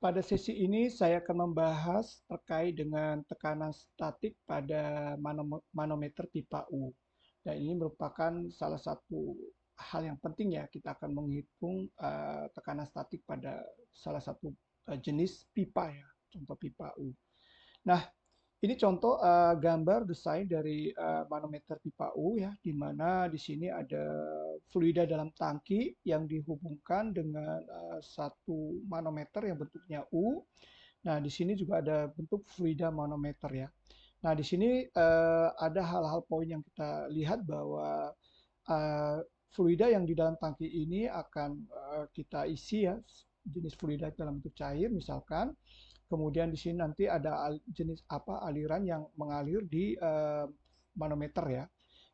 Pada sesi ini saya akan membahas terkait dengan tekanan statik pada manometer pipa U. Dan ini merupakan salah satu hal yang penting ya, kita akan menghitung tekanan statik pada salah satu jenis pipa ya, contoh pipa U. Nah, ini contoh gambar desain dari manometer pipa U ya, di mana di sini ada fluida dalam tangki yang dihubungkan dengan satu manometer yang bentuknya U. Nah, di sini juga ada bentuk fluida manometer ya. Nah, di sini ada hal-hal poin yang kita lihat bahwa eh, fluida yang di dalam tangki ini akan kita isi ya, jenis fluida dalam bentuk cair misalkan. Kemudian di sini nanti ada jenis apa aliran yang mengalir di manometer ya.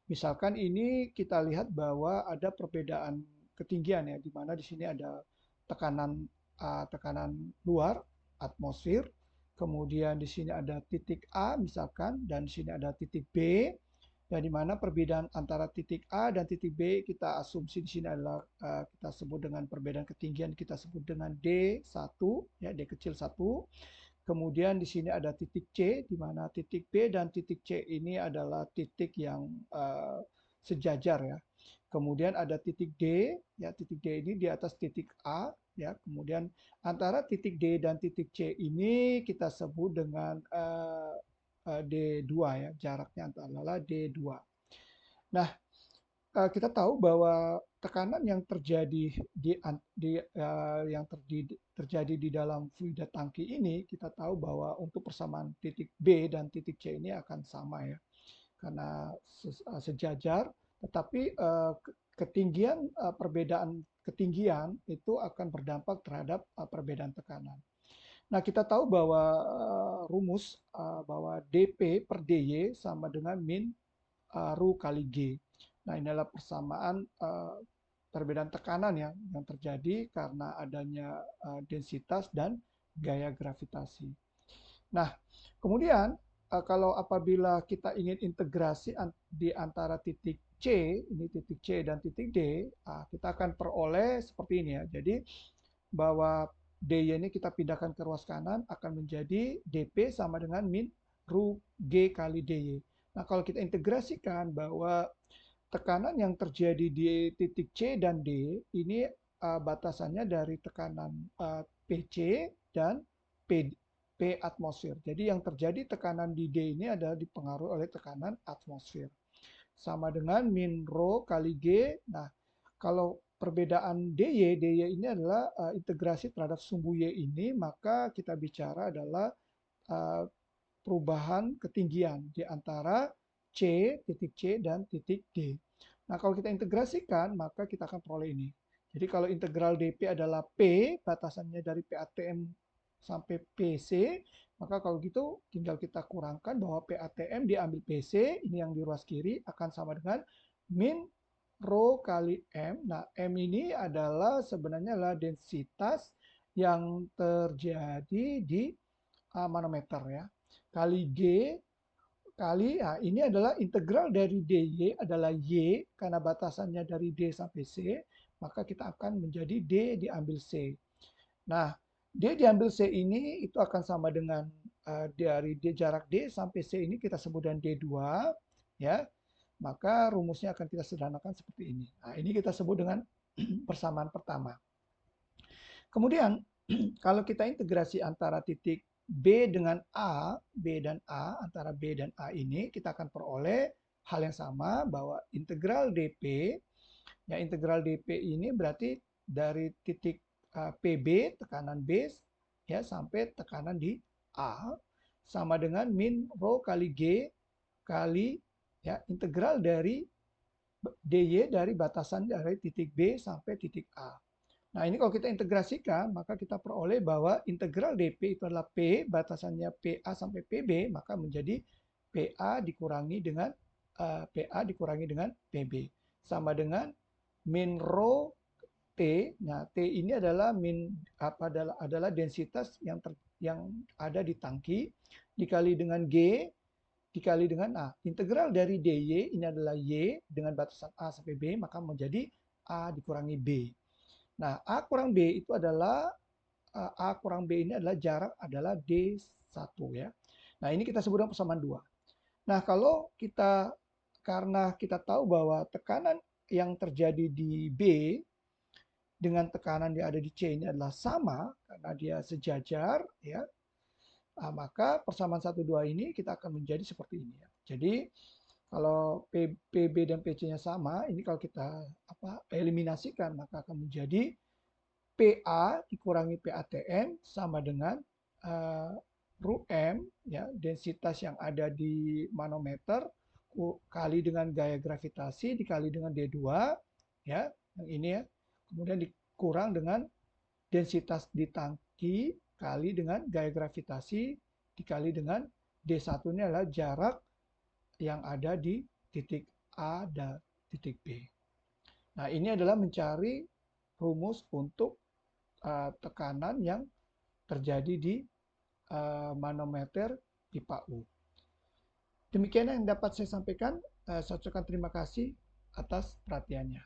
Misalkan ini kita lihat bahwa ada perbedaan ketinggian ya, di mana di sini ada tekanan tekanan luar atmosfer, kemudian di sini ada titik A misalkan, dan di sini ada titik B, dan di mana perbedaan antara titik A dan titik B kita asumsi di sini adalah kita sebut dengan perbedaan ketinggian, kita sebut dengan D1 ya, D kecil 1. Kemudian di sini ada titik C, di mana titik B dan titik C ini adalah titik yang sejajar ya. Kemudian ada titik D, ya titik D ini di atas titik A, ya. Kemudian antara titik D dan titik C ini kita sebut dengan D2 ya, jaraknya adalah D2. Nah, kita tahu bahwa tekanan yang terjadi terjadi di dalam fluida tangki ini, kita tahu bahwa untuk persamaan titik B dan titik C ini akan sama ya, karena sejajar, tetapi ketinggian perbedaan ketinggian itu akan berdampak terhadap perbedaan tekanan. Nah, kita tahu bahwa rumus bahwa dP per dy sama dengan min Rho kali G. Nah, ini adalah persamaan perbedaan tekanan ya yang terjadi karena adanya densitas dan gaya gravitasi. Nah, kemudian kalau apabila kita ingin integrasi di antara titik C, ini titik C dan titik D, kita akan peroleh seperti ini ya. Jadi bahwa dy ini kita pindahkan ke ruas kanan akan menjadi dp sama dengan min Rho G kali dy. Nah, kalau kita integrasikan bahwa tekanan yang terjadi di titik C dan D ini batasannya dari tekanan PC dan P atmosfer. Jadi yang terjadi tekanan di D ini adalah dipengaruhi oleh tekanan atmosfer. Sama dengan min rho kali G. Nah, kalau perbedaan dy ini adalah integrasi terhadap sumbu Y ini, maka kita bicara adalah uh, perubahan ketinggian di antara C, titik C, dan titik D. Nah, kalau kita integrasikan, maka kita akan peroleh ini. Jadi kalau integral dP adalah P, batasannya dari PATM sampai PC, maka kalau gitu tinggal kita kurangkan bahwa PATM diambil PC, ini yang di ruas kiri, akan sama dengan min Rho kali M. Nah, M ini adalah sebenarnya adalah densitas yang terjadi di manometer ya. Kali G kali, nah ini adalah integral dari dy adalah y, karena batasannya dari d sampai c, maka kita akan menjadi d diambil c. Nah, d diambil c ini itu akan sama dengan dari jarak d sampai c ini kita sebut dengan d2 ya. Maka rumusnya akan kita sederhanakan seperti ini. Nah, ini kita sebut dengan persamaan pertama. Kemudian kalau kita integrasi antara titik B dengan A, B dan A, antara B dan A ini kita akan peroleh hal yang sama bahwa integral dP, ya integral dP ini berarti dari titik PB, tekanan B, ya sampai tekanan di A, sama dengan min Rho kali G kali ya integral dari dy dari batasan dari titik B sampai titik A. Nah, ini kalau kita integrasikan, maka kita peroleh bahwa integral dP itu adalah P, batasannya PA sampai PB, maka menjadi PA dikurangi dengan PA dikurangi dengan PB. Sama dengan min rho T. Nah, T ini adalah adalah densitas yang ada di tangki dikali dengan G dikali dengan A. Integral dari dy ini adalah Y dengan batasan A sampai B, maka menjadi A dikurangi B. Nah, A kurang B itu adalah A kurang B ini adalah jarak adalah D1 ya. Nah, ini kita sebut dengan persamaan 2. Nah, kalau kita karena kita tahu bahwa tekanan yang terjadi di B dengan tekanan yang ada di C ini adalah sama karena dia sejajar ya. Nah, maka persamaan 1 2 ini kita akan menjadi seperti ini ya. Jadi kalau PB dan PC-nya sama, ini kalau kita eliminasikan maka akan menjadi PA dikurangi PATM sama dengan ρm ya, densitas yang ada di manometer kali dengan gaya gravitasi dikali dengan D2 ya, yang ini ya. Kemudian dikurang dengan densitas di tangki kali dengan gaya gravitasi dikali dengan D1 ini adalah jarak yang ada di titik A dan titik B. Nah, ini adalah mencari rumus untuk tekanan yang terjadi di manometer pipa U. Demikian yang dapat saya sampaikan. Saya ucapkan terima kasih atas perhatiannya.